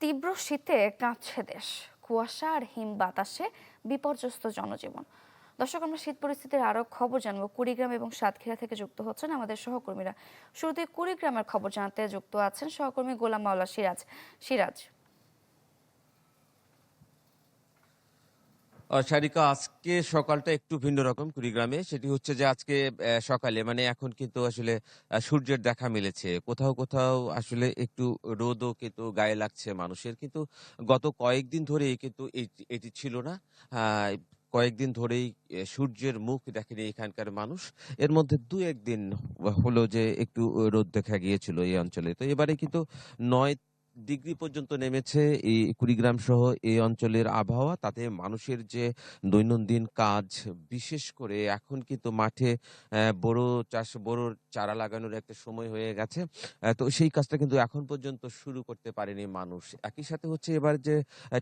তীব্র শীতে কাঁপছে দেশ, কুয়াশা আর হিম বাতাসে বিপর্যস্ত জনজীবন। দর্শক, আমরা শীত পরিস্থিতির আরো খবর জানবো। কুড়িগ্রাম এবং সাতক্ষীরা থেকে যুক্ত হচ্ছেন আমাদের সহকর্মীরা। শুরুতে কুড়িগ্রামের খবর জানাতে যুক্ত আছেন সহকর্মী গোলাম মাওলা সিরাজ। সিরাজ, সারিকা, আজকে সকালটা একটু ভিন্ন রকম কুড়িগ্রামে। সেটি হচ্ছে যে আজকে সকালে মানে এখন কিন্তু আসলে সূর্যের দেখা মিলেছে। কোথাও কোথাও আসলে একটু রোদও কিন্তু গায়ে লাগছে মানুষের। কিন্তু গত কয়েকদিন ধরেই কিন্তু এটি ছিল না। আহ, কয়েকদিন ধরেই সূর্যের মুখ দেখেনি এখানকার মানুষ। এর মধ্যে দু একদিন হলো যে একটু রোদ দেখা গিয়েছিল এই অঞ্চলে। তো এবারে কিন্তু 9 ডিগ্রি পর্যন্ত নেমেছে এই কুড়িগ্রাম সহ এই অঞ্চলের আবহাওয়া। তাতে মানুষের যে দৈনন্দিন কাজ, বিশেষ করে এখন কিন্তু মাঠে বোরোর চারা লাগানোর একটা সময় হয়ে গেছে। তো সেই কাজটা কিন্তু এখন পর্যন্ত শুরু করতে পারেনি মানুষ। একই সাথে হচ্ছে এবার যে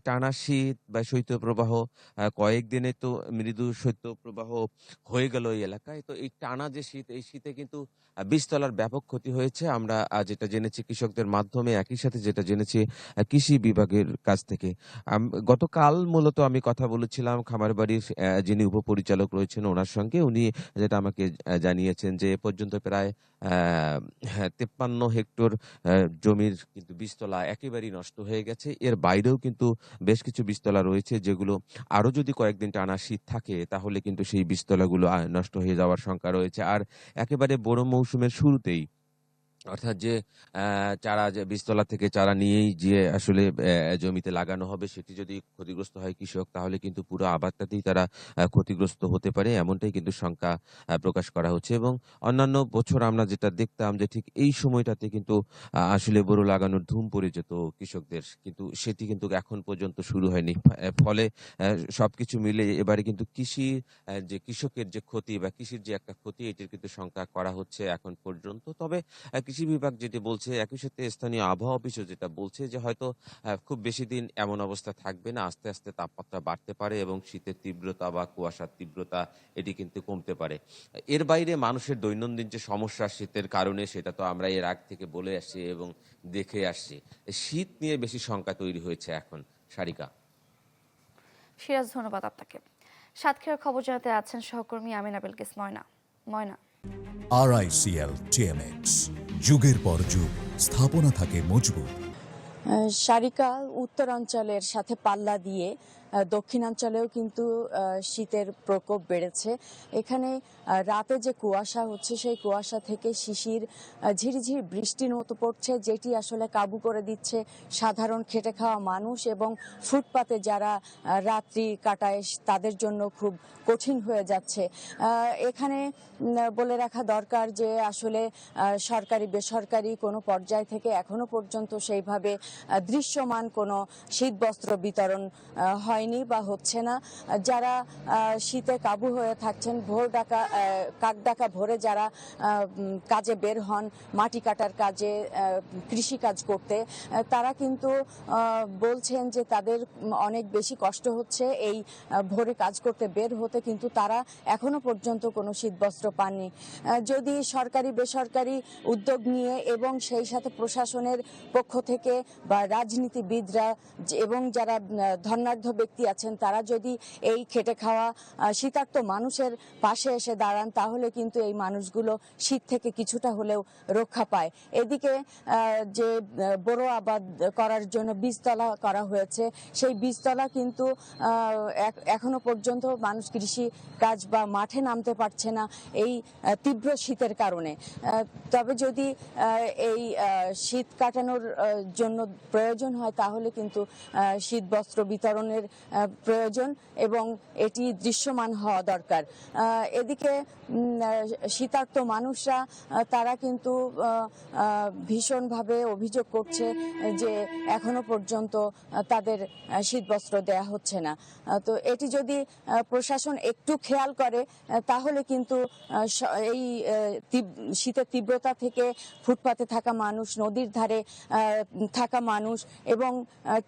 টানা শীত বা শৈত্যপ্রবাহ, কয়েকদিনে তো মৃদু শৈত্যপ্রবাহ হয়ে গেল এই এলাকায়। তো এই টানা যে শীত, এই শীতে কিন্তু বীজতলার ব্যাপক ক্ষতি হয়েছে। আমরা যেটা জেনেছি কৃষকদের মাধ্যমে, একই সাথে যেটা জেনেছি কৃষি বিভাগের কাছ থেকে। গতকাল মূলত আমি কথা বলেছিলাম খামারবাড়ির যিনি উপপরিচালক রয়েছেন ওনার সঙ্গে। উনি যেটা আমাকে জানিয়েছেন যে এ পর্যন্ত প্রায় 53 হেক্টর জমির কিন্তু বীজতলা একেবারেই নষ্ট হয়ে গেছে। এর বাইরেও কিন্তু বেশ কিছু বীজতলা রয়েছে যেগুলো আরো যদি কয়েকদিন টানা শীত থাকে তাহলে কিন্তু সেই বীজতলাগুলো নষ্ট হয়ে যাওয়ার শঙ্কা রয়েছে। আর একেবারে বড় মৌসুমের শুরুতেই, অর্থাৎ যে চারা যে বীজতলা থেকে চারা নিয়েই যে আসলে জমিতে লাগানো হবে, সেটি যদি ক্ষতিগ্রস্ত হয় কৃষক, তাহলে কিন্তু পুরো আবাদটাতেই তারা ক্ষতিগ্রস্ত হতে পারে, এমনটাই কিন্তু শঙ্কা প্রকাশ করা হচ্ছে। এবং অন্যান্য বছর আমরা যেটা দেখতাম যে ঠিক এই সময়টাতে কিন্তু আসলে বোরো লাগানোর ধুম পড়ে যেত কৃষকদের, কিন্তু সেটি কিন্তু এখন পর্যন্ত শুরু হয়নি। ফলে সবকিছু মিলে এবারে কিন্তু কৃষি যে কৃষকের যে ক্ষতি বা কৃষির যে একটা ক্ষতি, এটির কিন্তু শঙ্কা করা হচ্ছে এখন পর্যন্ত। তবে কৃষি বিভাগ যেটি বলছে, একই সাথে স্থানীয় আবহাওয়া অফিসও যেটা বলছে যে হয়তো খুব বেশি দিন এমন অবস্থা থাকবে না, আস্তে আস্তে তাপমাত্রা বাড়তে পারে এবং শীতের তীব্রতা বা কুয়াশার তীব্রতা এটি কিন্তু কমতে পারে। এর বাইরে মানুষের দৈনন্দিন যে সমস্যা শীতের কারণে, সেটা তো আমরা এর আগ থেকে বলে আসছি এবং দেখে আসছি। শীত নিয়ে বেশি শঙ্কা তৈরি হয়েছে এখন। সারিকা। সিরাজ, ধন্যবাদ আপনাকে। সাতক্ষীরার খবর জানাতে আছেন সহকর্মী আমিনা বিলকিস ময়না। ময়না, RICL TMX, যুগের পর যুগ স্থাপনা থাকে মজবুত। সারিকা, উত্তরাঞ্চলের সাথে পাল্লা দিয়ে দক্ষিণাঞ্চলেও কিন্তু শীতের প্রকোপ বেড়েছে। এখানে রাতে যে কুয়াশা হচ্ছে, সেই কুয়াশা থেকে শিশির, ঝিরিঝিরি বৃষ্টির মতো পড়ছে, যেটি আসলে কাবু করে দিচ্ছে সাধারণ খেটে খাওয়া মানুষ এবং ফুটপাতে যারা রাত্রি কাটায় তাদের জন্য খুব কঠিন হয়ে যাচ্ছে। এখানে বলে রাখা দরকার যে আসলে সরকারি বেসরকারি কোনো পর্যায় থেকে এখনো পর্যন্ত সেইভাবে দৃশ্যমান কোনো শীতবস্ত্র বিতরণ হয়নি বা হচ্ছে না। যারা শীতে কাবু হয়ে থাকছেন, কাক ডাকা ভোরে যারা কাজে বের হন, মাটি কাটার কাজে, কৃষি কাজ করতে, তারা কিন্তু বলছেন যে তাদের অনেক বেশি কষ্ট হচ্ছে এই ভোরে কাজ করতে বের হতে, কিন্তু তারা এখনো পর্যন্ত কোনো শীতবস্ত্র পাননি। যদি সরকারি বেসরকারি উদ্যোগ নিয়ে এবং সেই সাথে প্রশাসনের পক্ষ থেকে বা রাজনীতিবিদরা এবং যারা ধনাঢ্য ব্যক্তি আছেন, তারা যদি এই খেটে খাওয়া শীতার্ত মানুষের পাশে এসে দাঁড়ান, তাহলে কিন্তু এই মানুষগুলো শীত থেকে কিছুটা হলেও রক্ষা পায়। এদিকে যে বোরো আবাদ করার জন্য বীজতলা করা হয়েছে, সেই বীজতলা কিন্তু এখনো পর্যন্ত মানুষ কৃষি কাজ বা মাঠে নামতে পারছে না এই তীব্র শীতের কারণে। তবে যদি এই শীত কাটানোর জন্য প্রয়োজন হয়, তাহলে কিন্তু শীত বস্ত্র বিতরণের প্রয়োজন এবং এটি দৃশ্যমান হওয়া দরকার। এদিকে শীতার্ত মানুষরা তারা কিন্তু ভীষণভাবে অভিযোগ করছে যে এখনো পর্যন্ত তাদের শীতবস্ত্র দেয়া হচ্ছে না। তো এটি যদি প্রশাসন একটু খেয়াল করে, তাহলে কিন্তু এই শীতের তীব্রতা থেকে ফুটপাতে থাকা মানুষ, নদীর ধারে থাকা মানুষ এবং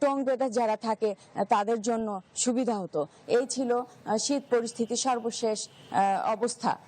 টং বেঁধে যারা থাকে তাদের জন্য সুবিধা হতো। এই ছিল শীত পরিস্থিতির সর্বশেষ অবস্থা।